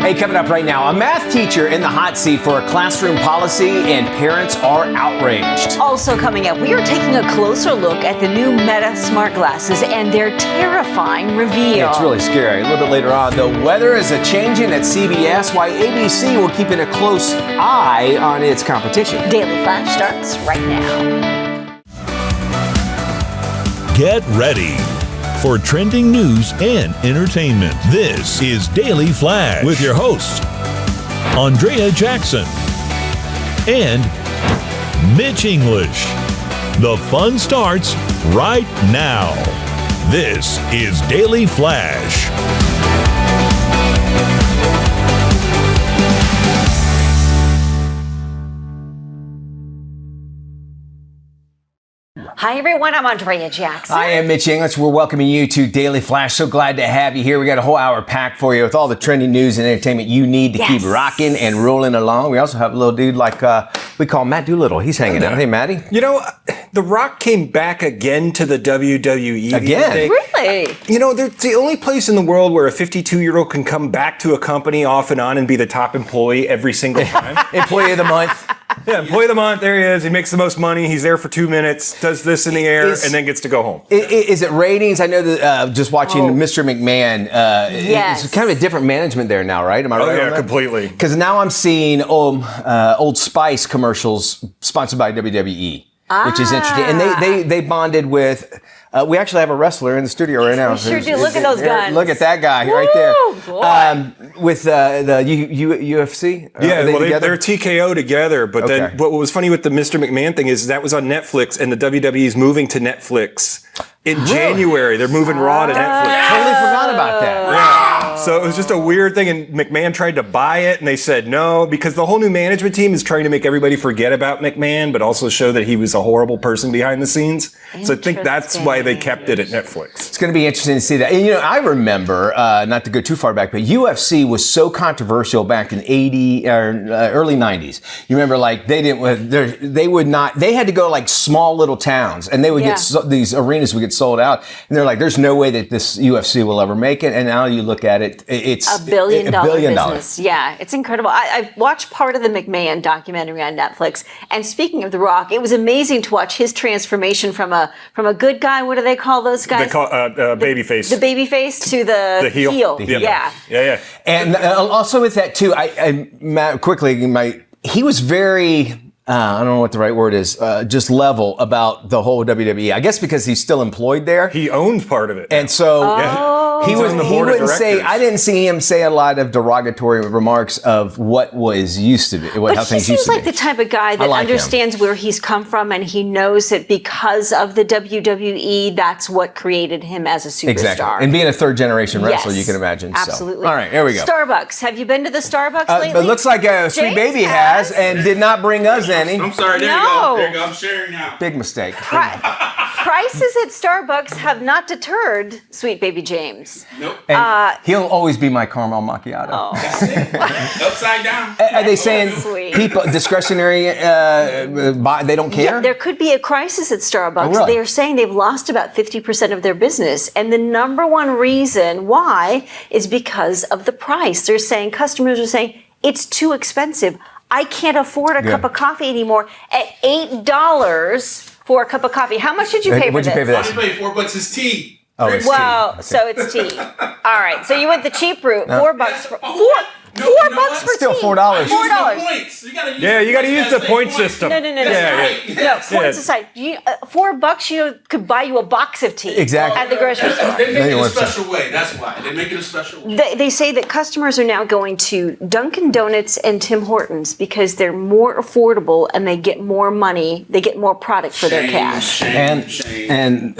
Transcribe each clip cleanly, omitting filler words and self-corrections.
Hey, coming up right now, a math teacher in the hot seat for a classroom policy, and parents are outraged. Also coming up, we are taking a closer look at the new Meta smart glasses and their terrifying reveal. Yeah, it's really scary. A little bit later on, the weather is a-changing at CBS, why ABC will keep a close eye on its competition. Daily Flash starts right now. Get ready for trending news and entertainment. This is Daily Flash with your hosts, Andrea Jackson and Mitch English. The fun starts right now. This is Daily Flash. Hi, everyone. I'm Andrea Jackson. I am Mitch English. We're welcoming you to Daily Flash. So glad to have you here. We got a whole hour packed for you with all the trending news and entertainment you need to keep rocking and rolling along. We also have a little dude like we call Matt Doolittle. He's hanging out. Hey, Matty. You know, The Rock came back again to the WWE. Again? Really? You know, it's the only place in the world where a 52-year-old can come back to a company off and on and be the top employee every single time. Employee of the month. Yeah, employee of the month, there he is. He makes the most money. He's there for 2 minutes, does this in the air, and then gets to go home. Is it ratings? I know that just watching Mr. McMahon, it's kind of a different management there now, right? Am I right? Oh, yeah, completely. Because now I'm seeing Old Spice commercials sponsored by WWE, which is interesting. And they bonded with... we actually have a wrestler in the studio right now. We sure do. Look at those guns. Look at that guy right there. With the UFC. They're TKO together. But then what was funny with the Mr. McMahon thing is that was on Netflix, and the WWE's moving to Netflix in January. They're moving Raw to Netflix. Totally forgot about that. Yeah. So it was just a weird thing, and McMahon tried to buy it, and they said no, because the whole new management team is trying to make everybody forget about McMahon, but also show that he was a horrible person behind the scenes. So I think that's why they kept it at Netflix. It's going to be interesting to see that. And, you know, I remember, not to go too far back, but UFC was so controversial back in early 90s. You remember, like, they had to go to, like, small little towns, and they would get, these arenas would get sold out. And they're like, there's no way that this UFC will ever make it. And now you look at it, it's $1 billion business. Yeah, it's incredible. I watched part of the McMahon documentary on Netflix. And speaking of The Rock, it was amazing to watch his transformation from a good guy. What do they call those guys? They call babyface. The babyface to the heel. Yeah. And also with that too, Matt, quickly, he was very. I don't know what the right word is, just level about the whole WWE. I guess because he's still employed there. He owns part of it. And so he wouldn't say, I didn't see him say a lot of derogatory remarks of what was used to be, how things used to be. But he seems like the type of guy that understands where he's come from, and he knows that because of the WWE, that's what created him as a superstar. Exactly. And being a third generation wrestler, you can imagine. Absolutely. So. All right, here we go. Starbucks. Have you been to the Starbucks lately? It looks like Sweet Baby has and did not bring us any. I'm sorry, there you go. There you go. I'm sharing now. Big mistake. Prices at Starbucks have not deterred Sweet Baby James. Nope. And he'll always be my caramel macchiato. That's it. Upside down. Are they saying people discretionary, they don't care? Yeah, there could be a crisis at Starbucks. Oh, really? They are saying they've lost about 50% of their business. And the number one reason why is because of the price. They're saying, customers are saying, it's too expensive. I can't afford a cup of coffee anymore at $8 for a cup of coffee. How much did you pay for this? I just paid $4 is tea. Oh, it's tea. So it's tea. All right. So you went the cheap route. $4 for $4 for still tea. $4. $4. You got to use the point system. No. No, points aside. $4, you could buy you a box of tea. Exactly. At the grocery store. They make it a special way. That's why. They make it a special way. They say that customers are now going to Dunkin' Donuts and Tim Hortons because they're more affordable and they get more money. They get more product for their cash. And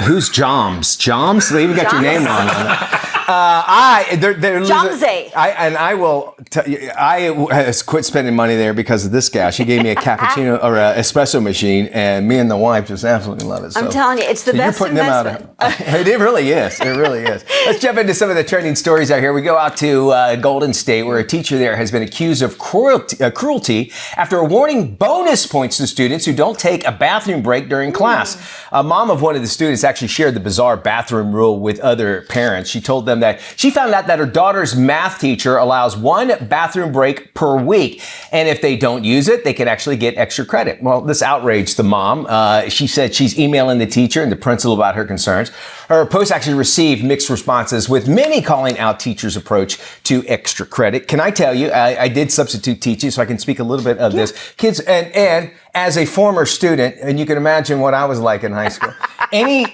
who's Joms? Joms? They even got your name wrong on it. Jomsay. I will tell you, I quit spending money there because of this guy. She gave me a cappuccino or an espresso machine, and me and the wife just absolutely love it. I'm telling you, it's the best you're putting investment. Them out. It really is. It really is. Let's jump into some of the trending stories out here. We go out to Golden State, where a teacher there has been accused of cruelty after awarding bonus points to students who don't take a bathroom break during class. A mom of one of the students actually shared the bizarre bathroom rule with other parents. She told them that she found out that her daughter's math teacher allows one bathroom break per week. And if they don't use it, they can actually get extra credit. Well, this outraged the mom. She said she's emailing the teacher and the principal about her concerns. Her post actually received mixed responses, with many calling out teachers' approach to extra credit. Can I tell you, I did substitute teaching, so I can speak a little bit of this. Kids, and as a former student, and you can imagine what I was like in high school, any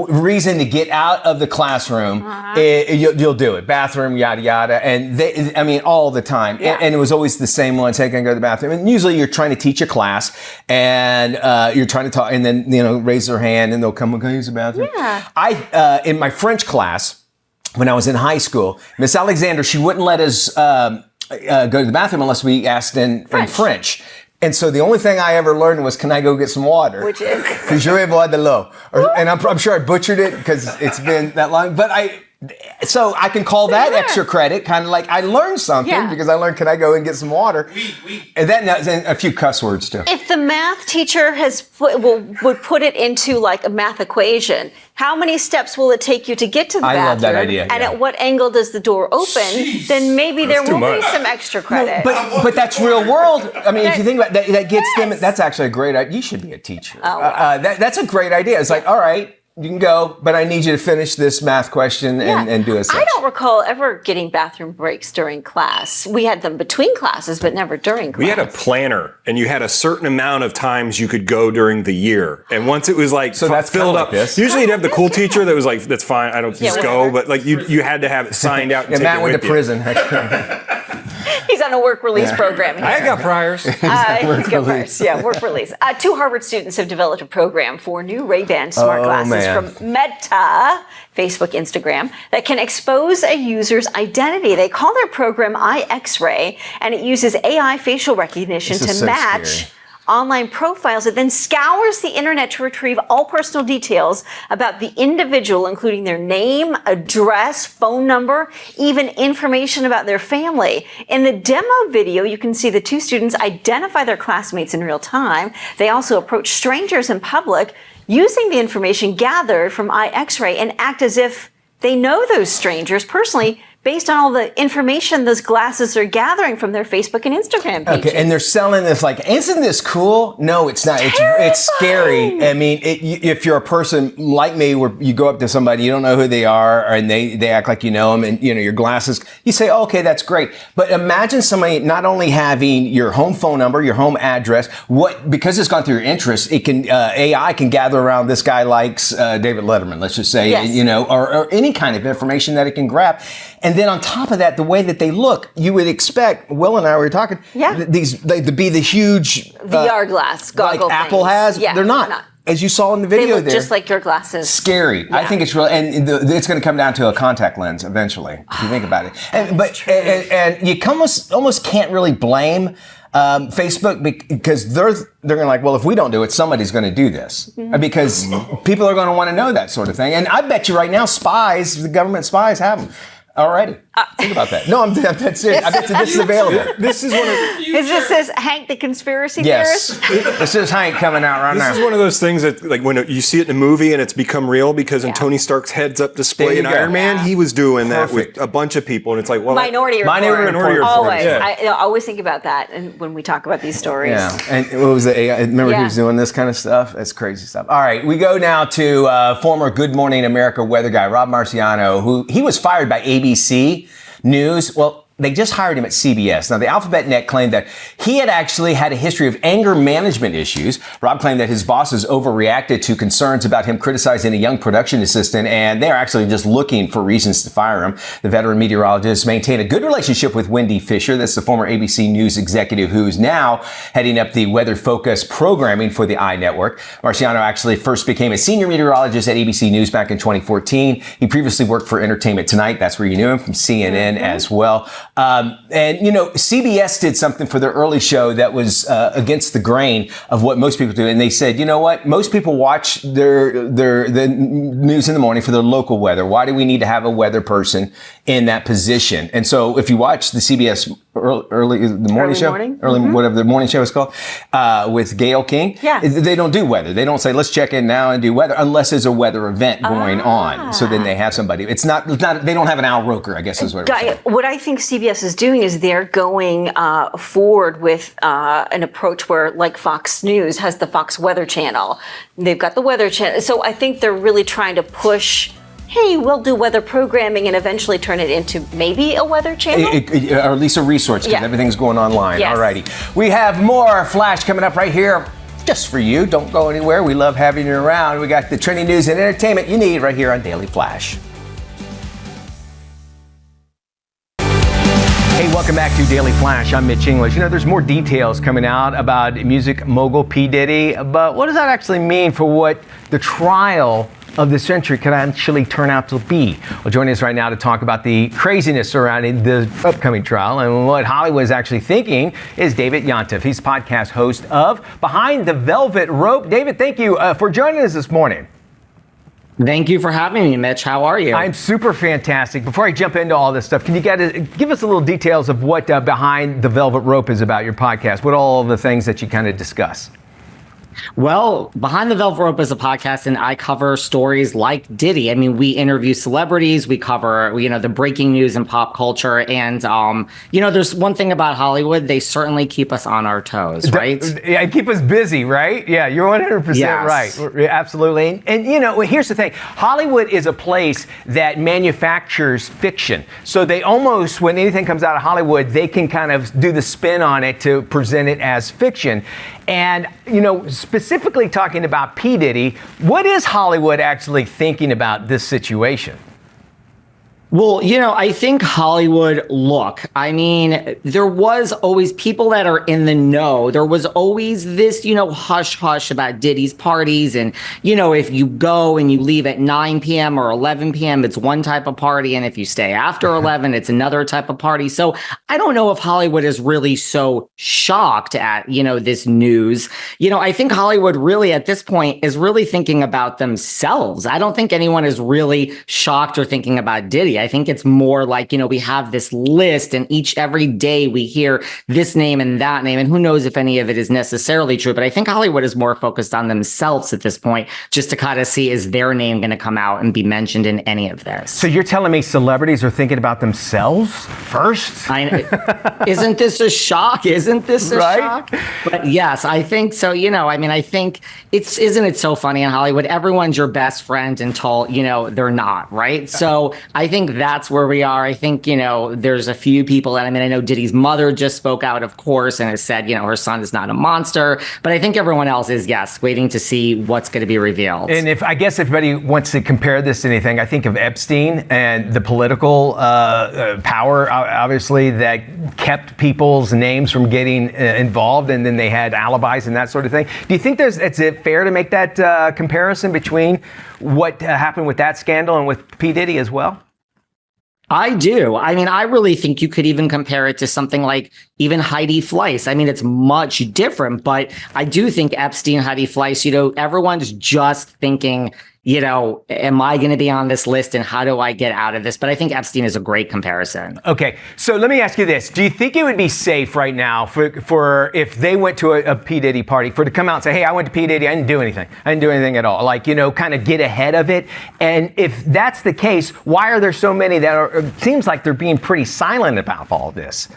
reason to get out of the classroom, you'll do it. Bathroom, yada, yada. And all the time. Yeah. And it was always the same one. Say, can I go to the bathroom? And usually you're trying to teach a class and you're trying to talk, and then, raise their hand and they'll come, can I use the bathroom? Yeah. In my French class, when I was in high school, Miss Alexander, she wouldn't let us go to the bathroom unless we asked in French. And so the only thing I ever learned was, can I go get some water? Which is? Que je vais boire de l'eau. And I'm sure I butchered it because it's been that long. But so I can call that extra credit, kind of like I learned something because I learned, can I go and get some water? And then a few cuss words too. If the math teacher would put it into like a math equation, how many steps will it take you to get to the bathroom? I love that idea. And at what angle does the door open? Then maybe there will be some extra credit. No, but that's real world. I mean, if you think about it, that gets them. That's actually a great idea. You should be a teacher. Oh, wow. That's a great idea. It's like, all right, you can go, but I need you to finish this math question and do it. I don't recall ever getting bathroom breaks during class. We had them between classes, but never during class. We had a planner, and you had a certain amount of times you could go during the year. And once it was that's like filled up, this. usually you'd have the cool teacher that was like, that's fine, I don't just go. But like you had to have it signed out. And Matt went to prison. He's on a work release program. I got priors. He's got priors. Yeah, work release. 2 Harvard students have developed a program for new Ray-Ban smart glasses from Meta, Facebook, Instagram, that can expose a user's identity. They call their program iX-Ray, and it uses AI facial recognition to match scary. Online profiles. It then scours the internet to retrieve all personal details about the individual, including their name, address, phone number, even information about their family. In the demo video, you can see the 2 students identify their classmates in real time. They also approach strangers in public using the information gathered from iX-Ray and act as if they know those strangers personally, based on all the information those glasses are gathering from their Facebook and Instagram pages. Okay, and they're selling this like, isn't this cool? No, it's not. It's scary. I mean, if you're a person like me, where you go up to somebody, you don't know who they are, and they act like you know them, and your glasses, you say, oh, okay, that's great. But imagine somebody not only having your home phone number, your home address, because it's gone through your interests, it can AI can gather around this guy likes David Letterman, let's just say, or any kind of information that it can grab. And then on top of that, the way that they look, you would expect, Will and I were talking, to be the huge VR glass, goggle like Apple things. has. Yeah, they're not. As you saw in the video, they look just like your glasses. Scary. Yeah. I think it's real, and it's going to come down to a contact lens eventually, if you think about it. And you almost can't really blame Facebook, because they're going to like, well, if we don't do it, somebody's going to do this, because people are going to want to know that sort of thing. And I bet you right now, the government spies have them already. Think about that. No, I'm dead serious. I bet you this is available. This is one of. Is this Hank the conspiracy theorist? Yes. This is Hank coming out right now. This is one of those things that, like, when you see it in a movie and it's become real, because in Tony Stark's heads-up display in Iron Man, he was doing that with a bunch of people, and it's like, well, Minority Report. Always. Yeah. I always think about that, and when we talk about these stories. Yeah, and what was it? Remember he was doing this kind of stuff? That's crazy stuff. All right, we go now to former Good Morning America weather guy Rob Marciano, who he was fired by ABC News. Well, they just hired him at CBS. Now, the Alphabet Net claimed that he had actually had a history of anger management issues. Rob claimed that his bosses overreacted to concerns about him criticizing a young production assistant, and they're actually just looking for reasons to fire him. The veteran meteorologist maintained a good relationship with Wendy Fisher. That's the former ABC News executive who is now heading up the weather-focused programming for the iNetwork. Marciano actually first became a senior meteorologist at ABC News back in 2014. He previously worked for Entertainment Tonight. That's where you knew him, from CNN as well. CBS did something for their early show that was against the grain of what most people do, and they said, you know what? Most people watch the news in the morning for their local weather. Why do we need to have a weather person in that position. And so if you watch the CBS early the morning show, whatever the morning show is called, with Gayle King, they don't do weather. They don't say, let's check in now and do weather unless there's a weather event going on. So then they have somebody. It's not, they don't have an Al Roker, I guess is what it was. What I think CBS is doing is they're going forward with an approach where, like Fox News has the Fox Weather Channel. They've got the Weather Channel. So I think they're really trying to push, hey, we'll do weather programming and eventually turn it into maybe a weather channel? Or at least a resource, because everything's going online. Yes. Alrighty. We have more Flash coming up right here just for you. Don't go anywhere. We love having you around. We got the trending news and entertainment you need right here on Daily Flash. Hey, welcome back to Daily Flash. I'm Mitch English. You know, there's more details coming out about music mogul P. Diddy, but what does that actually mean for what the trial of the century could actually turn out to be? Well, joining us right now to talk about the craziness surrounding the upcoming trial and what Hollywood is actually thinking is David Yontef. He's podcast host of Behind the Velvet Rope. David, thank you for joining us this morning. Thank you for having me, Mitch. How are you? I'm super fantastic. Before I jump into all this stuff, can you give us a little details of what Behind the Velvet Rope is about, your podcast? What all the things that you kind of discuss? Well, Behind the Velvet Rope is a podcast, and I cover stories like Diddy. I mean, we interview celebrities, we cover, the breaking news and pop culture. And, there's one thing about Hollywood, they certainly keep us on our toes, right? Yeah, keep us busy, right? Yeah, you're 100% right. Absolutely. And, here's the thing. Hollywood is a place that manufactures fiction. So they almost, when anything comes out of Hollywood, they can kind of do the spin on it to present it as fiction. And, specifically talking about P. Diddy, what is Hollywood actually thinking about this situation? Well, I think Hollywood, there was always people that are in the know. There was always this, hush hush about Diddy's parties. And, if you go and you leave at 9 p.m. or 11 p.m., it's one type of party. And if you stay after 11, it's another type of party. So I don't know if Hollywood is really so shocked at, this news. I think Hollywood really at this point is really thinking about themselves. I don't think anyone is really shocked or thinking about Diddy. I think it's more like, we have this list and every day we hear this name and that name, and who knows if any of it is necessarily true. But I think Hollywood is more focused on themselves at this point, just to kind of see, is their name going to come out and be mentioned in any of this? So you're telling me celebrities are thinking about themselves first? Isn't this a shock? Isn't this a shock? But yes, I think so. I think isn't it so funny in Hollywood? Everyone's your best friend until, they're not, right? So I think that's where we are. I think, there's a few people, and I know Diddy's mother just spoke out, of course, and has said, her son is not a monster. But I think everyone else is, waiting to see what's going to be revealed. And if everybody wants to compare this to anything, I think of Epstein and the political power, obviously, that kept people's names from getting involved, and then they had alibis and that sort of thing. Do you think is it fair to make that comparison between what happened with that scandal and with P. Diddy as well? I do. I really think you could even compare it to something like even Heidi Fleiss. It's much different, but I do think Epstein, Heidi Fleiss, everyone's just thinking, am I going to be on this list and how do I get out of this? But I think Epstein is a great comparison. Okay, so let me ask you this. Do you think it would be safe right now for if they went to a P. Diddy party, to come out and say, hey, I went to P. Diddy, I didn't do anything. I didn't do anything at all. Kind of get ahead of it. And if that's the case, why are there so many that it seems like they're being pretty silent about all this?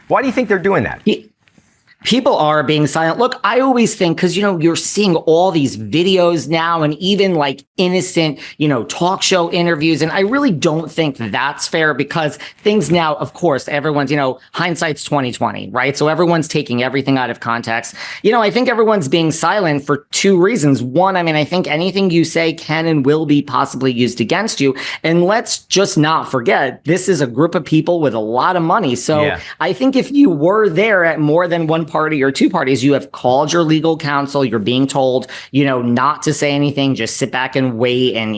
Why do you think they're doing that? People are being silent. Look, I always think, because, you're seeing all these videos now and even innocent, talk show interviews. And I really don't think that's fair, because things now, of course, everyone's, hindsight's 2020, right? So everyone's taking everything out of context. I think everyone's being silent for two reasons. One, I think anything you say can and will be possibly used against you. And let's just not forget, this is a group of people with a lot of money. So I think if you were there at more than one party or two parties, you have called your legal counsel, you're being told, not to say anything, just sit back and wait. And,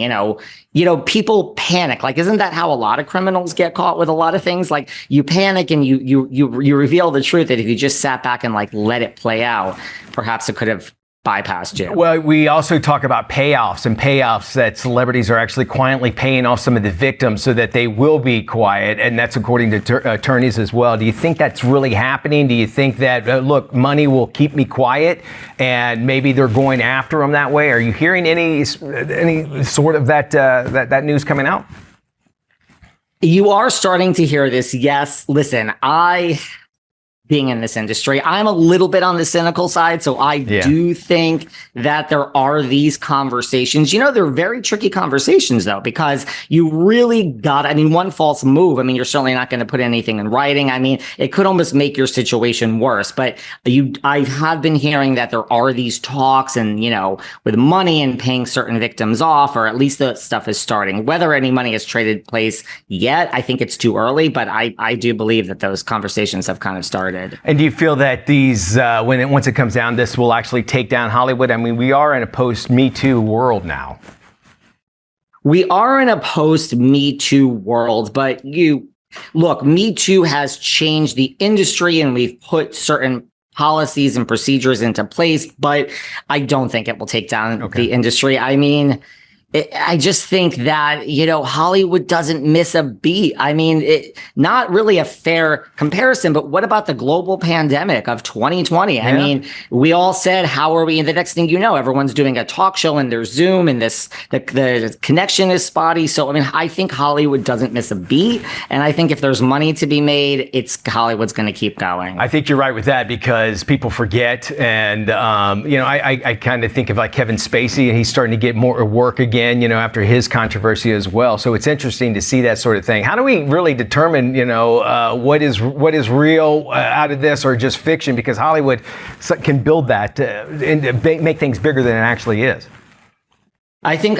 people panic. Isn't that how a lot of criminals get caught with a lot of things? You panic and you reveal the truth, that if you just sat back and let it play out, perhaps it could have bypassed you. Well, we also talk about payoffs that celebrities are actually quietly paying off some of the victims so that they will be quiet. And that's according to attorneys as well. Do you think that's really happening? Do you think that, look, money will keep me quiet and maybe they're going after them that way? Are you hearing any sort of that news coming out? You are starting to hear this. Yes. Listen, being in this industry, I'm a little bit on the cynical side. So I do think that there are these conversations. They're very tricky conversations though, because you really one false move. You're certainly not going to put anything in writing. It could almost make your situation worse, but I have been hearing that there are these talks and, with money and paying certain victims off, or at least the stuff is starting. Whether any money has traded place yet, I think it's too early, but I do believe that those conversations have kind of started. And do you feel that these, once it comes down, this will actually take down Hollywood? We are in a post-Me Too world now. We are in a post-Me Too world, but look, Me Too has changed the industry and we've put certain policies and procedures into place, but I don't think it will take down the industry. I just think that, Hollywood doesn't miss a beat. Not really a fair comparison, but what about the global pandemic of 2020? Yeah. We all said, how are we? And the next thing you know, everyone's doing a talk show and there's Zoom and the connection is spotty. So, I think Hollywood doesn't miss a beat. And I think if there's money to be made, Hollywood's going to keep going. I think you're right with that because people forget. And, I kind of think of like Kevin Spacey and he's starting to get more work again, after his controversy as well. So it's interesting to see that sort of thing. How do we really determine, what is real out of this or just fiction? Because Hollywood can build that and make things bigger than it actually is. I think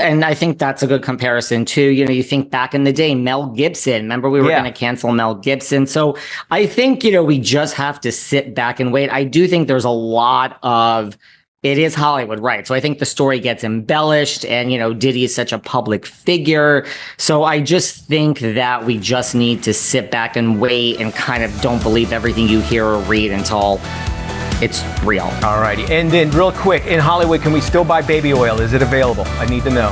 that's a good comparison too. You think back in the day, Mel Gibson, remember we were going to cancel Mel Gibson. So I think, we just have to sit back and wait. I do think there's a lot of, it is Hollywood, right? So I think the story gets embellished and, Diddy is such a public figure. So I just think that we just need to sit back and wait and kind of don't believe everything you hear or read until it's real. All righty. And then real quick, in Hollywood, can we still buy baby oil? Is it available? I need to know.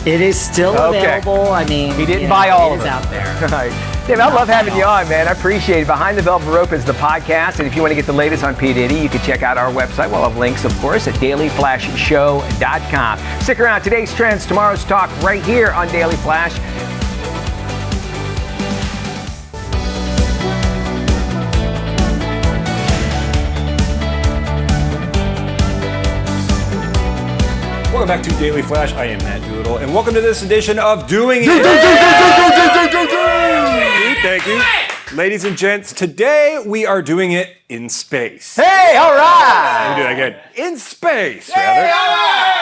It is still available. He didn't buy all of it. Out there. All right. Dave, I love having you on, man. I appreciate it. Behind the Velvet Rope is the podcast. And if you want to get the latest on P. Diddy, you can check out our website. We'll have links, of course, at dailyflashshow.com. Stick around. Today's trends, tomorrow's talk, right here on Daily Flash. Welcome back to Daily Flash. I am Matt Doolittle, and welcome to this edition of Doing It. Thank you. Ladies and gents, today we are doing it in space. Hey, all right. Let me do that again. In space, rather.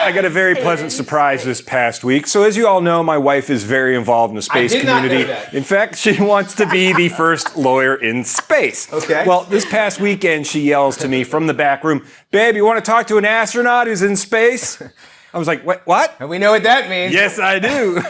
I got a very pleasant surprise this past week. So as you all know, my wife is very involved in the space community. In fact, she wants to be the first lawyer in space. Okay. Well, this past weekend, she yells to me from the back room, "Babe, you want to talk to an astronaut who's in space?" I was like, what? And we know what that means. Yes, I do. Is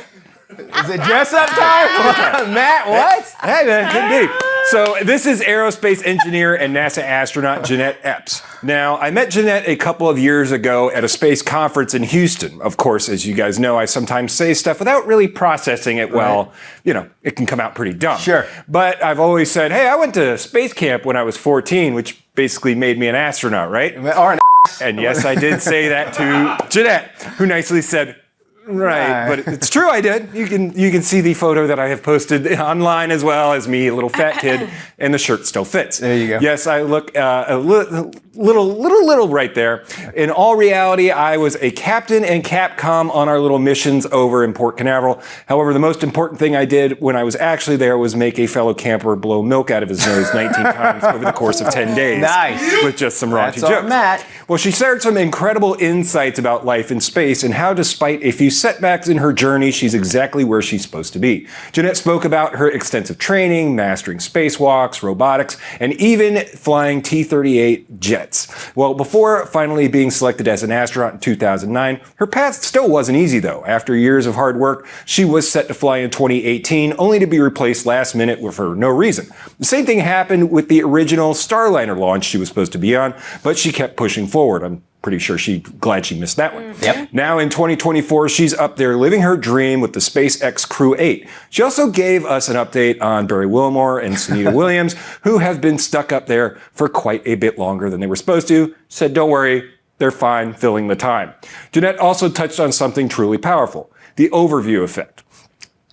it dress up time? Matt, what? Hey, man, could be. So this is aerospace engineer and NASA astronaut Jeanette Epps. Now, I met Jeanette a couple of years ago at a space conference in Houston. Of course, as you guys know, I sometimes say stuff without really processing it well. It can come out pretty dumb. Sure. But I've always said, hey, I went to space camp when I was 14, which basically made me an astronaut, right? Or an And yes, I did say that to Jeanette, who nicely said, right, but it's true, I did. You can see the photo that I have posted online as well as me, a little fat kid, and the shirt still fits. There you go. Yes, I look a little right there. In all reality, I was a captain and Capcom on our little missions over in Port Canaveral. However, the most important thing I did when I was actually there was make a fellow camper blow milk out of his nose 19 times over the course of 10 days. Nice. With just some raunchy That's all, jokes. Matt. Well, she shared some incredible insights about life in space and how, despite a few setbacks in her journey, she's exactly where she's supposed to be. Jeanette spoke about her extensive training, mastering spacewalks, robotics, and even flying T-38 jets. Well, before finally being selected as an astronaut in 2009, her path still wasn't easy, though. After years of hard work, she was set to fly in 2018, only to be replaced last minute for no reason. The same thing happened with the original Starliner launch she was supposed to be on, but she kept pushing forward. I'm Pretty sure glad she missed that one. Yep. Now in 2024, she's up there living her dream with the SpaceX Crew 8. She also gave us an update on Barry Wilmore and Sunita Williams, who have been stuck up there for quite a bit longer than they were supposed to. Said, don't worry, they're fine filling the time. Jeanette also touched on something truly powerful, the overview effect.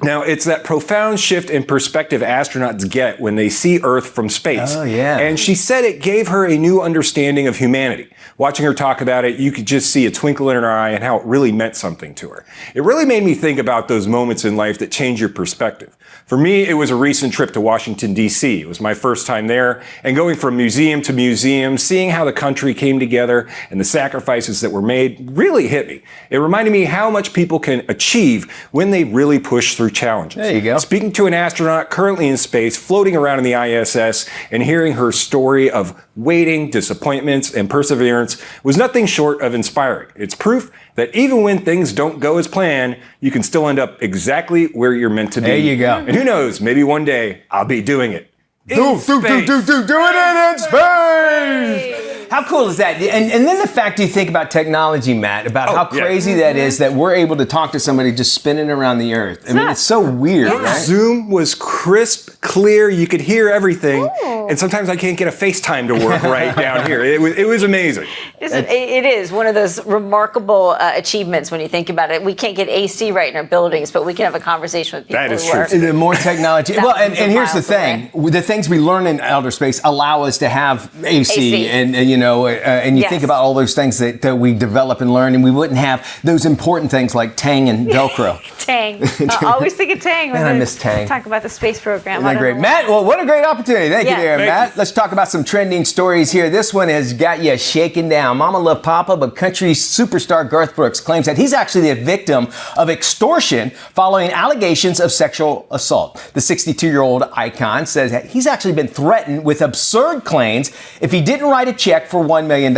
Now, it's that profound shift in perspective astronauts get when they see Earth from space. Oh, yeah. And she said it gave her a new understanding of humanity. Watching her talk about it, you could just see a twinkle in her eye and how it really meant something to her. It really made me think about those moments in life that change your perspective. For me, it was a recent trip to Washington, D.C. It was my first time there, and going from museum to museum, seeing how the country came together and the sacrifices that were made really hit me. It reminded me how much people can achieve when they really push through challenges. There you go. Speaking to an astronaut currently in space, floating around in the ISS, and hearing her story of waiting, disappointments, and perseverance was nothing short of inspiring. It's proof that even when things don't go as planned, you can still end up exactly where you're meant to be. There you go. And who knows, maybe one day I'll be doing it. Do it in space! How cool is that? And then the fact you think about technology, Matt, about how crazy that is that we're able to talk to somebody just spinning around the Earth. I mean, it's so weird, right? Zoom was crisp, clear, you could hear everything. And sometimes I can't get a FaceTime to work right down here. It was amazing. It is one of those remarkable achievements when you think about it. We can't get AC right in our buildings, but we can have a conversation with people That is who true. are. The more technology. Well, and here's the miles thing. The things we learn in outer space allow us to have AC. And you Yes. think about all those things that we develop and learn, and we wouldn't have those important things like Tang and Velcro. Tang. I always think of Tang when Man, I they miss Tang. talk about the space program. Isn't that great? Matt, well, what a great opportunity. Thank you Yeah. there, Thank Matt. you. Let's talk about some trending stories here. This one has got you shaken down. Mama love Papa, but country superstar Garth Brooks claims that he's actually a victim of extortion following allegations of sexual assault. The 62-year-old icon says that he's actually been threatened with absurd claims if he didn't write a check for $1 million.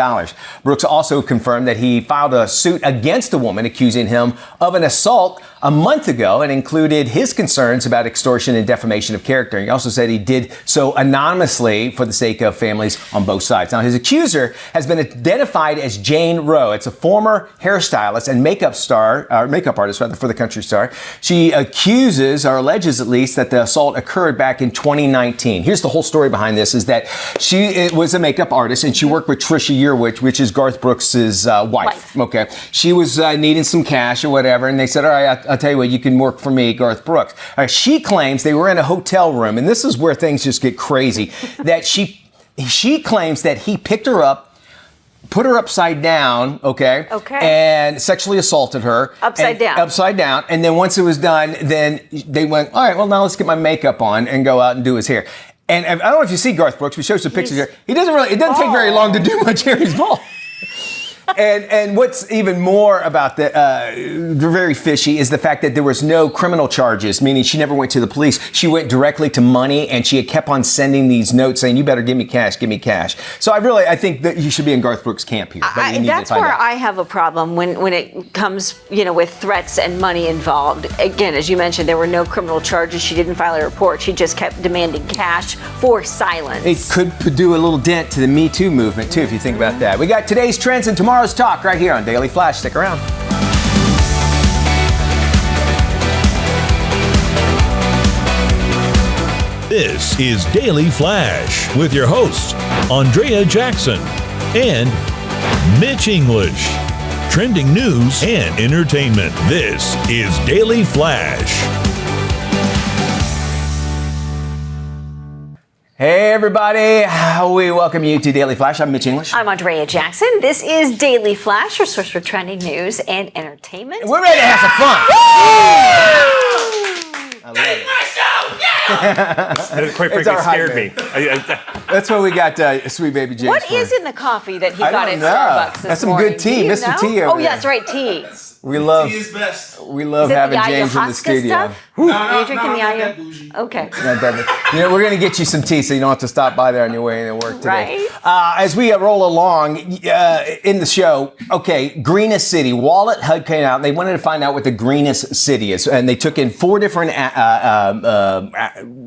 Brooks also confirmed that he filed a suit against the woman accusing him of an assault a month ago and included his concerns about extortion and defamation of character. He also said he did so anonymously for the sake of families on both sides. Now, his accuser has been identified as Jane Rowe. It's a former hairstylist and makeup artist for the country star. She accuses, or alleges at least, that the assault occurred back in 2019. Here's the whole story behind this, is that she was a makeup artist and she worked with Trisha Yearwood, which is Garth Brooks' wife. Okay. She was needing some cash or whatever, and they said, all right, I'll tell you what, you can work for me, Garth Brooks. She claims they were in a hotel room, and this is where things just get crazy, that she claims that he picked her up, put her upside down, okay, and sexually assaulted her. Upside down. And then once it was done, then they went, all right, well, now let's get my makeup on and go out and do his hair. And I don't know if you see Garth Brooks. We showed some pictures here. It doesn't take very long to do much hair. He's bald. And what's even more about very fishy is the fact that there was no criminal charges, meaning she never went to the police. She went directly to money, and she had kept on sending these notes saying, you better give me cash, give me cash. So I think that you should be in Garth Brooks' camp here. That's where I have a problem when it comes, with threats and money involved. Again, as you mentioned, there were no criminal charges. She didn't file a report. She just kept demanding cash for silence. It could do a little dent to the Me Too movement, too, if you think about that. We got today's trends and tomorrow's talk right here on Daily Flash. Stick around. This is Daily Flash with your hosts, Andrea Jackson and Mitch English. Trending news and entertainment. This is Daily Flash. Hey, everybody. We welcome you to Daily Flash. I'm Mitch English. I'm Andrea Jackson. This is Daily Flash, your source for trending news and entertainment. We're ready to have some fun. I love it. It quite frankly scared me. That's why we got Sweet Baby James. What is in the coffee that he got at know. Starbucks this That's some morning? good tea, Do you Mr. know? T over Oh, there. yeah, that's right, tea. We love Tea is best. we love Is it having the James in the ayahuasca studio. stuff? No, Are you drinking the not ayahuasca? that bougie. Okay. You know, we're going to get you some tea so you don't have to stop by there on your way into work today. Right. As we roll along in the show, okay, greenest city. Wallet HUD came out and they wanted to find out what the greenest city is. And they took in 4 different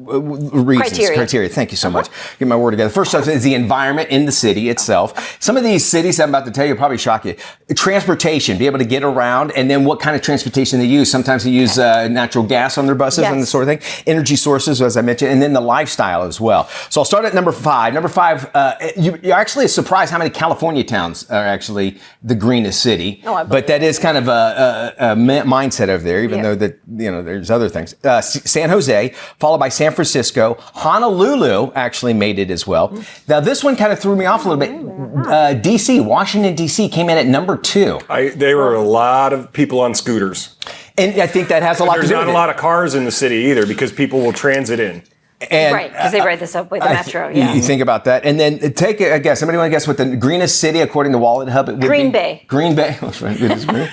reasons. Criteria. Thank you so much. Get my word together. First off is the environment in the city itself. Some of these cities I'm about to tell you will probably shock you. Transportation, be able to get around, and then what kind of transportation they use. Sometimes they use natural gas on their buses and this sort of thing. Energy sources, as I mentioned, and then the lifestyle as well. So I'll start at number 5. Number 5, you're actually surprised how many California towns are actually the greenest city. But that is kind of a mindset over there, even though that there's other things. San Jose, followed by San Francisco. Honolulu actually made it as well. Now this one kind of threw me off a little bit. D.C., Washington D.C. came in at number 2. There were a lot of people on scooters. And I think that has a lot to do with it. There's not a lot of cars in the city either because people will transit in. And, right, because they ride the subway, the metro. You think about that. And then take a guess. Somebody want to guess what the greenest city, according to Wallet Hub, it would Green be? Bay. Green Bay. It is green.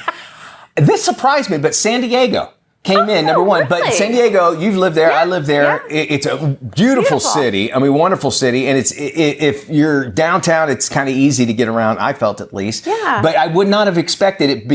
This surprised me, but San Diego came in number 1. But really? San Diego, you've lived there. I live there. Yeah. It's a beautiful city. I mean, wonderful city. And if you're downtown, it's kind of easy to get around. I felt at least. Yeah. But I would not have expected it.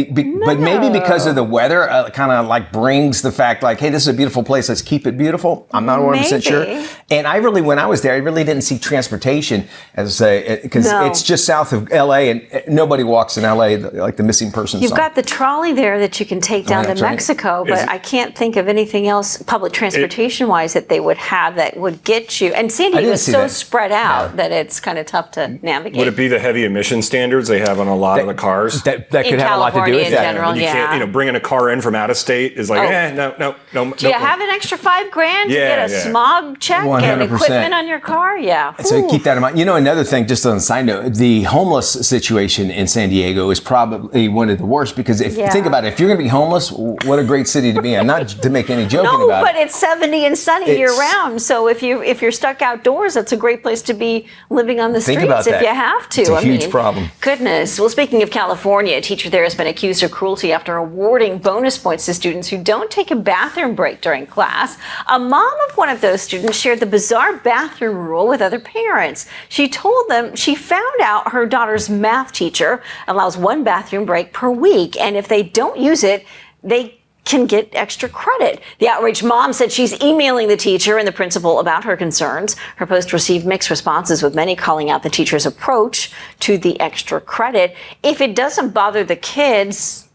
But maybe because of the weather, kind of like brings the fact like, hey, this is a beautiful place. Let's keep it beautiful. I'm not 100% sure. And when I was there, I really didn't see transportation because it's just south of L.A. and nobody walks in L.A. like the missing person You've song. got the trolley there that you can take down to Mexico, but I can't think of anything else public transportation-wise that they would have that would get you. And San Diego is so spread out that it's kind of tough to navigate. Would it be the heavy emission standards they have on a lot of the cars? That could have a lot to do with in that. General, you can't, bringing a car in from out of state is like, no. Do you have an extra $5,000 to get a smog check 100%. and equipment on your car? Yeah. So keep that in mind. Another thing, just on a side note, the homeless situation in San Diego is probably one of the worst because think about it, if you're going to be homeless, what a great city to be in. Not to make any joking about it. No, but it's 70 and sunny year round. So if you're stuck outdoors, that's a great place to be living on the streets if you have to. It's a huge problem. Goodness. Well, speaking of California, a teacher there has been accused of cruelty after awarding bonus points to students who don't take a bathroom break during class. A mom of one of those students shared the bizarre bathroom rule with other parents. She told them she found out her daughter's math teacher allows 1 bathroom break per week, and if they don't use it, they can get extra credit. The outraged mom said she's emailing the teacher and the principal about her concerns. Her post received mixed responses, with many calling out the teacher's approach to the extra credit. If it doesn't bother the kids,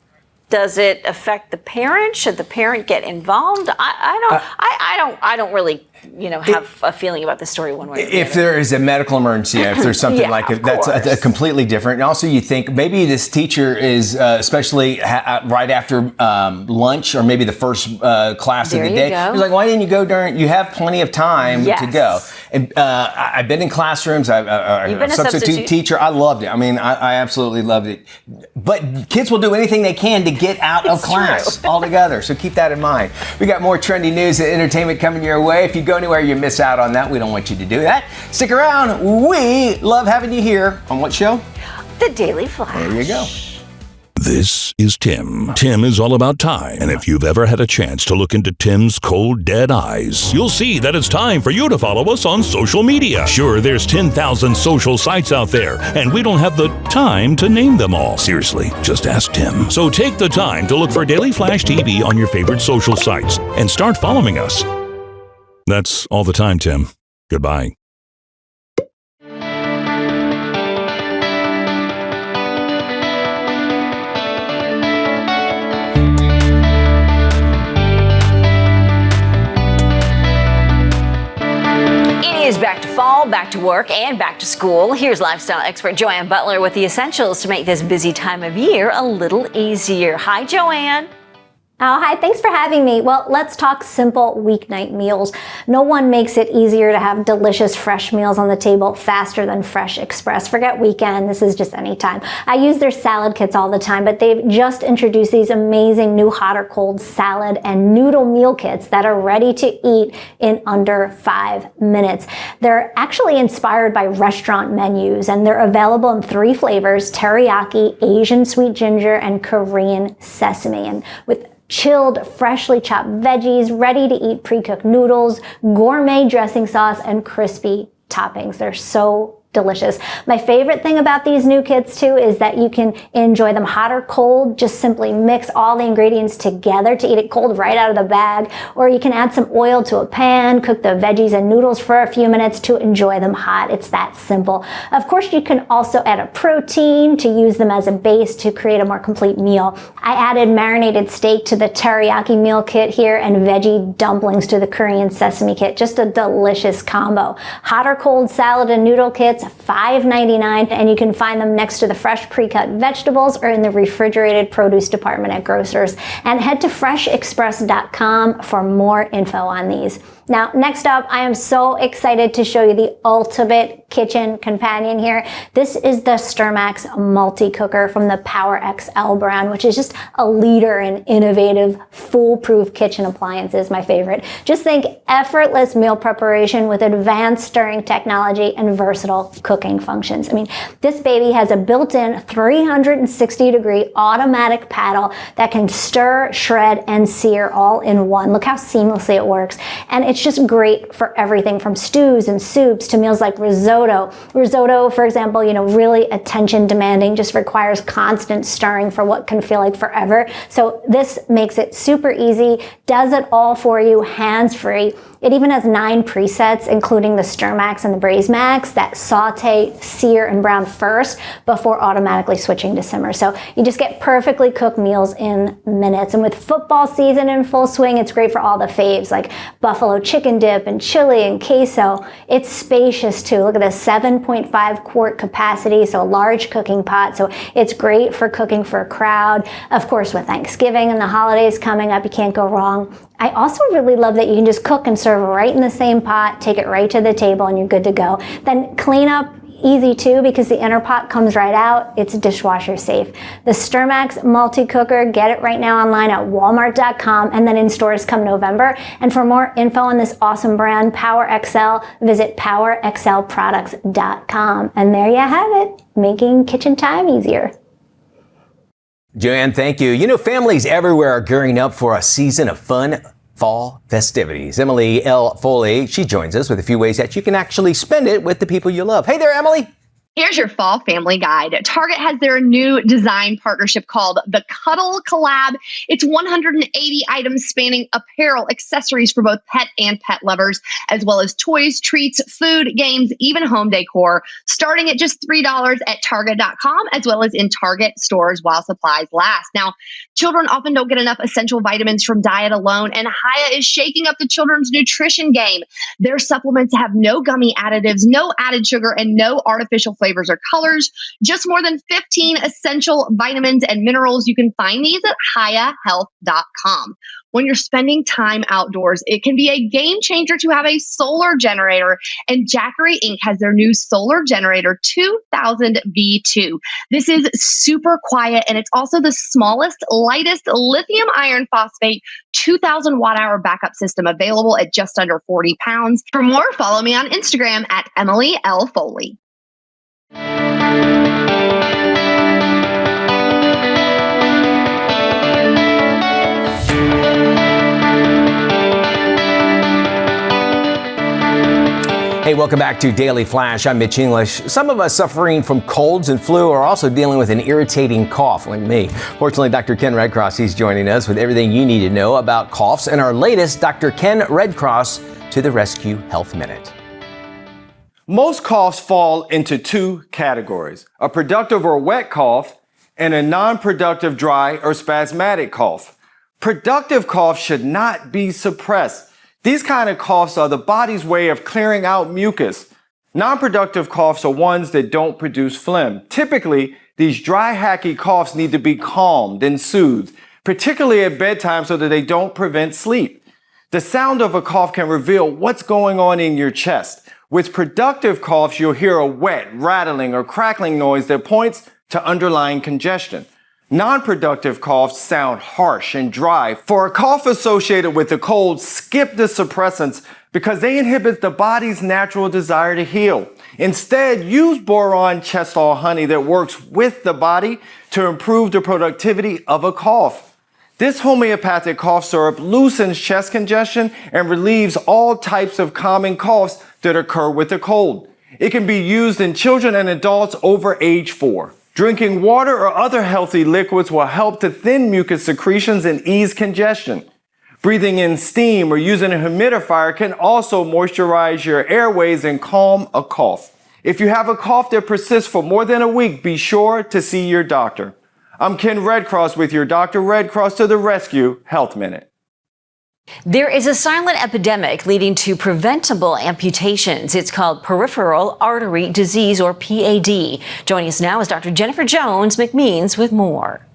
does it affect the parent? Should the parent get involved? I don't really have a feeling about the story one way or the If other. there is a medical emergency, if there's something like it, that's a completely different. And also you think maybe this teacher is, especially right after lunch or maybe the first class of the day. He's like, why didn't you go during, you have plenty of time to go. And I've been in classrooms, I'm a substitute teacher. I loved it. I mean, I absolutely loved it. But kids will do anything they can to get out of class altogether. So keep that in mind. We got more trendy news and entertainment coming your way. If you go anywhere, you miss out on that. We don't want you to do that. Stick around. We love having you here on what show? The Daily Flash. There you go. This is Tim. Tim is all about time. And if you've ever had a chance to look into Tim's cold, dead eyes, you'll see that it's time for you to follow us on social media. Sure, there's 10,000 social sites out there, and we don't have the time to name them all. Seriously, just ask Tim. So take the time to look for Daily Flash TV on your favorite social sites and start following us. That's all the time, Tim. Goodbye. It is back to fall, back to work, and back to school. Here's lifestyle expert Joanne Butler with the essentials to make this busy time of year a little easier. Hi, Joanne. Oh, hi, thanks for having me. Well, let's talk simple weeknight meals. No one makes it easier to have delicious fresh meals on the table faster than Fresh Express. Forget weekend, this is just any time. I use their salad kits all the time, but they've just introduced these amazing new hot or cold salad and noodle meal kits that are ready to eat in under 5 minutes. They're actually inspired by restaurant menus, and they're available in 3 flavors: teriyaki, Asian sweet ginger, and Korean sesame. And with chilled, freshly chopped veggies, ready-to-eat pre-cooked noodles, gourmet dressing sauce, and crispy toppings. They're so delicious. My favorite thing about these new kits too is that you can enjoy them hot or cold. Just simply mix all the ingredients together to eat it cold right out of the bag, or you can add some oil to a pan, cook the veggies and noodles for a few minutes to enjoy them hot. It's that simple. Of course, you can also add a protein to use them as a base to create a more complete meal. I added marinated steak to the teriyaki meal kit here and veggie dumplings to the Korean sesame kit. Just a delicious combo. Hot or cold salad and noodle kits, $5.99, and you can find them next to the fresh pre-cut vegetables or in the refrigerated produce department at grocers. And head to freshexpress.com for more info on these. Now, next up, I am so excited to show you the ultimate kitchen companion here. This is the Sturmax multi-cooker from the Power XL brand, which is just a leader in innovative, foolproof kitchen appliances, my favorite. Just think effortless meal preparation with advanced stirring technology and versatile cooking functions. I mean, this baby has a built-in 360-degree automatic paddle that can stir, shred, and sear all in one. Look how seamlessly it works. And it's just great for everything from stews and soups to meals like risotto. Risotto, for example, really attention demanding, just requires constant stirring for what can feel like forever. So this makes it super easy, does it all for you, hands-free. It even has 9 presets, including the Stir Max and the Braise Max, that saute, sear, and brown first before automatically switching to simmer. So you just get perfectly cooked meals in minutes. And with football season in full swing, it's great for all the faves like buffalo chicken dip and chili and queso. It's spacious too. Look at this, 7.5 quart capacity, so a large cooking pot. So it's great for cooking for a crowd. Of course, with Thanksgiving and the holidays coming up, you can't go wrong. I also really love that you can just cook and serve right in the same pot, take it right to the table, and you're good to go. Then clean up easy too, because the inner pot comes right out. It's dishwasher safe. The Sturmax multi-cooker, get it right now online at walmart.com and then in stores come November. And for more info on this awesome brand, Power XL, visit powerxlproducts.com. And there you have it, making kitchen time easier. Joanne, thank you. Families everywhere are gearing up for a season of fun fall festivities. Emily L. Foley, she joins us with a few ways that you can actually spend it with the people you love. Hey there, Emily. Here's your fall family guide. Target has their new design partnership called the Cuddle Collab. It's 180 items spanning apparel, accessories for both pet and pet lovers, as well as toys, treats, food, games, even home decor, starting at just $3 at Target.com, as well as in Target stores while supplies last. Now, children often don't get enough essential vitamins from diet alone, and Hiya is shaking up the children's nutrition game. Their supplements have no gummy additives, no added sugar, and no artificial flavors or colors. Just more than 15 essential vitamins and minerals. You can find these at HiyaHealth.com. When you're spending time outdoors, it can be a game changer to have a solar generator. And Jackery Inc. has their new solar generator 2000 V2. This is super quiet, and it's also the smallest, lightest lithium iron phosphate 2000 watt-hour backup system, available at just under 40 pounds. For more, follow me on Instagram at Emily L. Foley. Hey, welcome back to Daily Flash. I'm Mitch English. Some of us suffering from colds and flu are also dealing with an irritating cough, like me. Fortunately, Dr. Ken Redcross, he's joining us with everything you need to know about coughs and our latest Dr. Ken Redcross to the Rescue Health Minute. Most coughs fall into 2 categories: a productive or wet cough and a non-productive dry or spasmodic cough. Productive coughs should not be suppressed. These kind of coughs are the body's way of clearing out mucus. Non-productive coughs are ones that don't produce phlegm. Typically, these dry, hacky coughs need to be calmed and soothed. particularly at bedtime so that they don't prevent sleep. The sound of a cough can reveal what's going on in your chest. With productive coughs, you'll hear a wet, rattling, or crackling noise that points to underlying congestion. Non-productive coughs sound harsh and dry. For a cough associated with a cold, skip the suppressants because they inhibit the body's natural desire to heal. Instead, use boron chestol honey that works with the body to improve the productivity of a cough. This homeopathic cough syrup loosens chest congestion and relieves all types of common coughs that occur with a cold. It can be used in children and adults over age 4. Drinking water or other healthy liquids will help to thin mucus secretions and ease congestion. Breathing in steam or using a humidifier can also moisturize your airways and calm a cough. If you have a cough that persists for more than a week, be sure to see your doctor. I'm Ken Redcross with your Dr. Redcross to the Rescue Health Minute. There is a silent epidemic leading to preventable amputations. It's called peripheral artery disease, or PAD. Joining us now is Dr. Jennifer Jones-McMeans with more.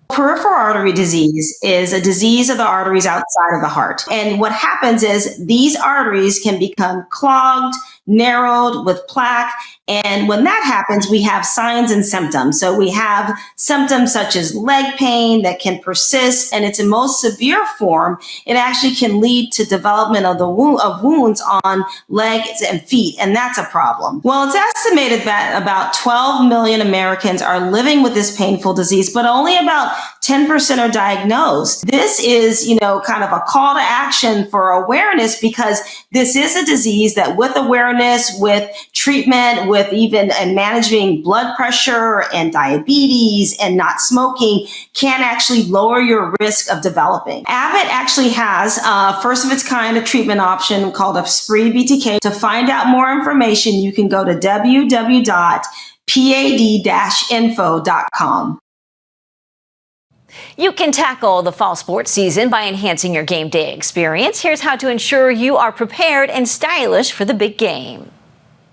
Peripheral artery disease is a disease of the arteries outside of the heart. And what happens is these arteries can become clogged, narrowed with plaque. And when that happens, we have signs and symptoms. So we have symptoms such as leg pain that can persist, and it's in most severe form. It actually can lead to development of wounds on legs and feet, and that's a problem. Well, it's estimated that about 12 million Americans are living with this painful disease, but only about 10% are diagnosed. This is, kind of a call to action for awareness, because this is a disease that with awareness, with treatment, with even managing blood pressure and diabetes and not smoking, can actually lower your risk of developing. Abbott actually has first of its kind a treatment option called a Spree BTK. To find out more information, you can go to www.pad-info.com. You can tackle the fall sports season by enhancing your game day experience. Here's how to ensure you are prepared and stylish for the big game.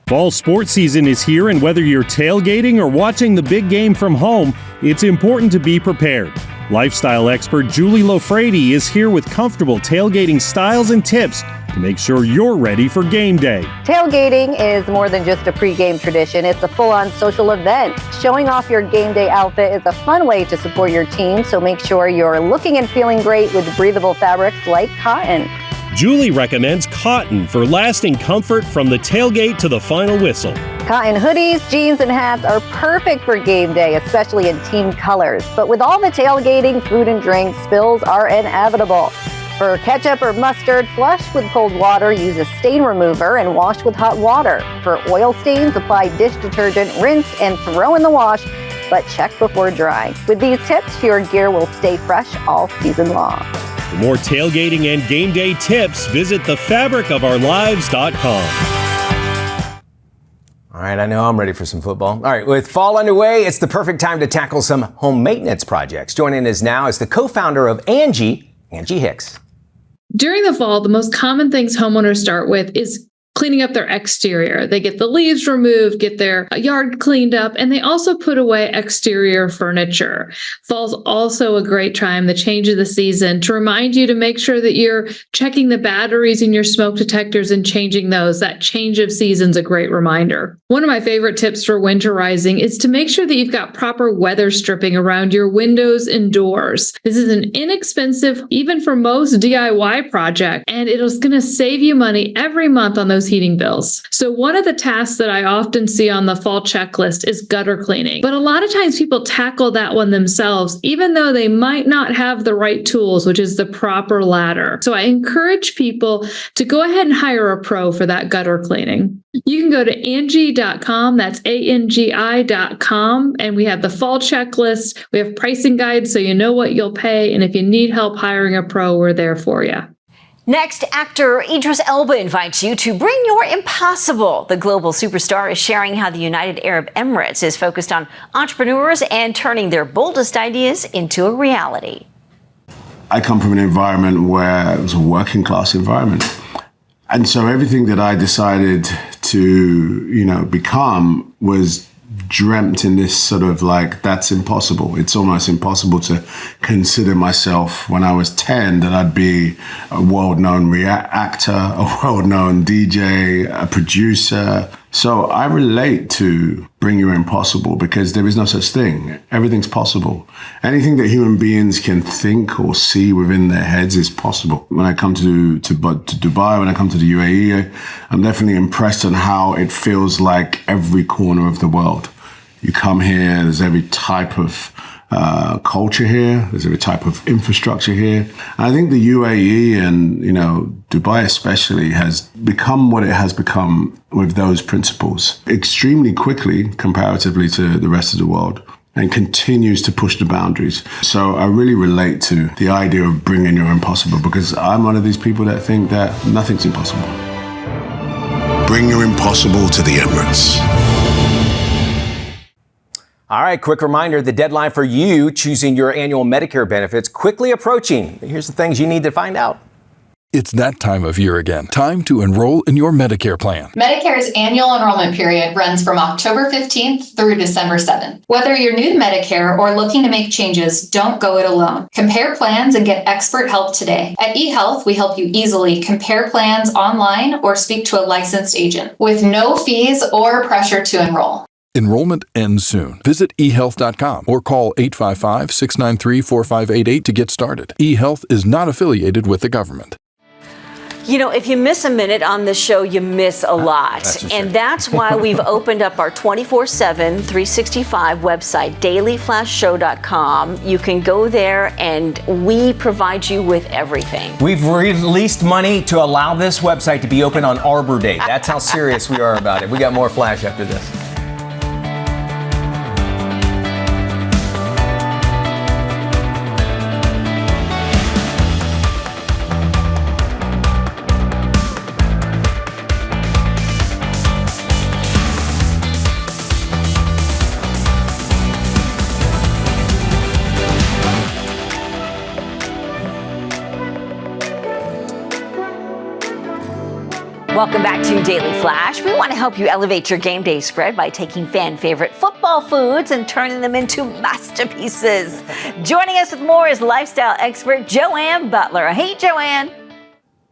Fall sports season is here, and whether you're tailgating or watching the big game from home, it's important to be prepared. Lifestyle expert Julie Lofrady is here with comfortable tailgating styles and tips to make sure you're ready for game day. Tailgating is more than just a pregame tradition. It's a full-on social event. Showing off your game day outfit is a fun way to support your team, so make sure you're looking and feeling great with breathable fabrics like cotton. Julie recommends cotton for lasting comfort from the tailgate to the final whistle. Cotton hoodies, jeans, and hats are perfect for game day, especially in team colors. But with all the tailgating, food and drink, spills are inevitable. For ketchup or mustard, flush with cold water, use a stain remover, and wash with hot water. For oil stains, apply dish detergent, rinse, and throw in the wash, but check before drying. With these tips, your gear will stay fresh all season long. For more tailgating and game day tips, visit thefabricofourlives.com. All right, I know I'm ready for some football. All right, with fall underway, it's the perfect time to tackle some home maintenance projects. Joining us now is the co-founder of Angie Hicks. During the fall, the most common things homeowners start with is cleaning up their exterior. They get the leaves removed, get their yard cleaned up, and they also put away exterior furniture. Fall's also a great time, the change of the season, to remind you to make sure that you're checking the batteries in your smoke detectors and changing those. That change of season's a great reminder. One of my favorite tips for winterizing is to make sure that you've got proper weather stripping around your windows and doors. This is an inexpensive, even for most DIY project, and it's going to save you money every month on those heating bills. So one of the tasks that I often see on the fall checklist is gutter cleaning. But a lot of times people tackle that one themselves, even though they might not have the right tools, which is the proper ladder. So I encourage people to go ahead and hire a pro for that gutter cleaning. You can go to Angie.com, that's ANGI.com, and we have the fall checklist. We have pricing guides so you know what you'll pay, and if you need help hiring a pro, we're there for you. Next, actor Idris Elba invites you to bring your impossible. The global superstar is sharing how the United Arab Emirates is focused on entrepreneurs and turning their boldest ideas into a reality. I come from an environment where it was a working class environment. And so everything that I decided to, become was dreamt in this sort of like, that's impossible. It's almost impossible to consider myself when I was 10 that I'd be a world-known actor, a world-known DJ, a producer. So I relate to Bring Your Impossible because there is no such thing. Everything's possible. Anything that human beings can think or see within their heads is possible. When I come to Dubai, when I come to the UAE, I'm definitely impressed on how it feels like every corner of the world. You come here, there's every type of culture here. There's every type of infrastructure here. And I think the UAE and, Dubai especially has become what it has become with those principles extremely quickly comparatively to the rest of the world and continues to push the boundaries. So I really relate to the idea of bringing your impossible because I'm one of these people that think that nothing's impossible. Bring your impossible to the Emirates. All right, quick reminder, the deadline for you choosing your annual Medicare benefits quickly approaching. Here's the things you need to find out. It's that time of year again. Time to enroll in your Medicare plan. Medicare's annual enrollment period runs from October 15th through December 7th. Whether you're new to Medicare or looking to make changes, don't go it alone. Compare plans and get expert help today. At eHealth, we help you easily compare plans online or speak to a licensed agent with no fees or pressure to enroll. Enrollment ends soon. Visit eHealth.com or call 855-693-4588 to get started. eHealth is not affiliated with the government. If you miss a minute on the show, you miss a lot. That's why we've opened up our 24/7, 365 website, dailyflashshow.com. You can go there and we provide you with everything. We've released money to allow this website to be open on Arbor Day. That's how serious we are about it. We got more Flash after this. Welcome back to Daily Flash. We want to help you elevate your game day spread by taking fan favorite football foods and turning them into masterpieces. Joining us with more is lifestyle expert Joanne Butler. Hey, Joanne.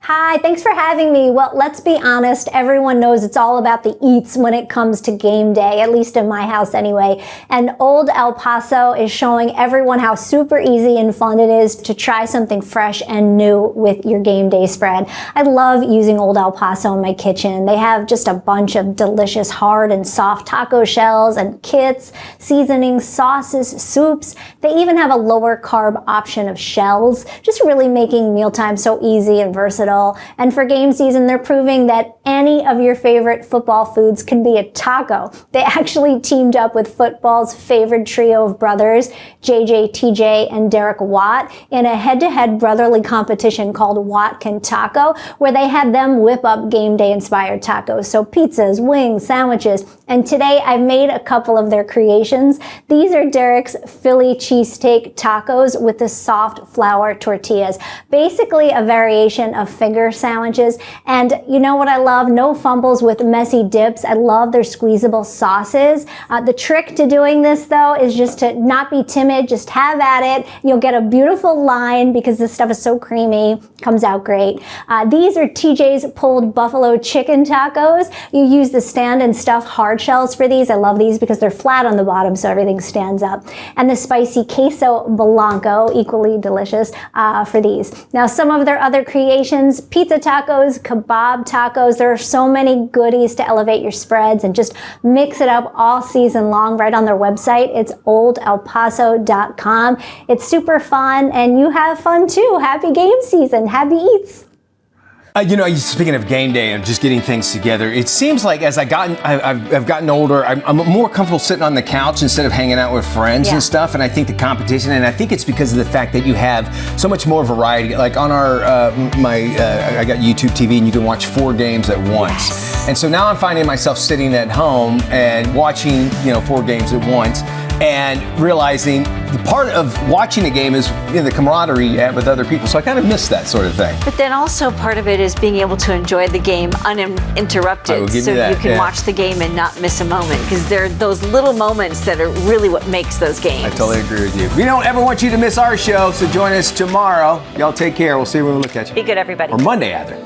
Hi, thanks for having me. Well, let's be honest, everyone knows it's all about the eats when it comes to game day, at least in my house anyway. And Old El Paso is showing everyone how super easy and fun it is to try something fresh and new with your game day spread. I love using Old El Paso in my kitchen. They have just a bunch of delicious hard and soft taco shells and kits, seasonings, sauces, soups. They even have a lower carb option of shells, just really making mealtime so easy and versatile. And for game season, they're proving that any of your favorite football foods can be a taco. They actually teamed up with football's favorite trio of brothers, JJ, TJ, and Derek Watt, in a head-to-head brotherly competition called Watt Can Taco, where they had them whip up game day inspired tacos. So pizzas, wings, sandwiches. And today I've made a couple of their creations. These are Derek's Philly cheesesteak tacos with the soft flour tortillas. Basically a variation of finger sandwiches. And you know what I love? No fumbles with messy dips. I love their squeezable sauces. The trick to doing this though is just to not be timid, just have at it. You'll get a beautiful line because this stuff is so creamy, comes out great. These are TJ's pulled buffalo chicken tacos. You use the stand and stuff hard shells for these. I love these because they're flat on the bottom so everything stands up. And the spicy queso blanco, equally delicious for these. Now some of their other creations, pizza tacos, kebab tacos. There are so many goodies to elevate your spreads and just mix it up all season long right on their website. It's oldelpaso.com. It's super fun and you have fun too. Happy game season. Happy eats. Speaking of game day and just getting things together, it seems like as I've gotten older, I'm more comfortable sitting on the couch instead of hanging out with friends and stuff. And I think the competition, and I think it's because of the fact that you have so much more variety. Like on our I got YouTube TV, and you can watch 4 games at once. Yes. And so now I'm finding myself sitting at home and watching 4 games at once. and realizing the part of watching a game is the camaraderie you have with other people. So I kind of miss that sort of thing. But then also part of it is being able to enjoy the game uninterrupted, so you can watch the game and not miss a moment, because there are those little moments that are really what makes those games. I totally agree with you. We don't ever want you to miss our show, so join us tomorrow. Y'all take care. We'll see you when we look at you. Be good, everybody. Or Monday, either.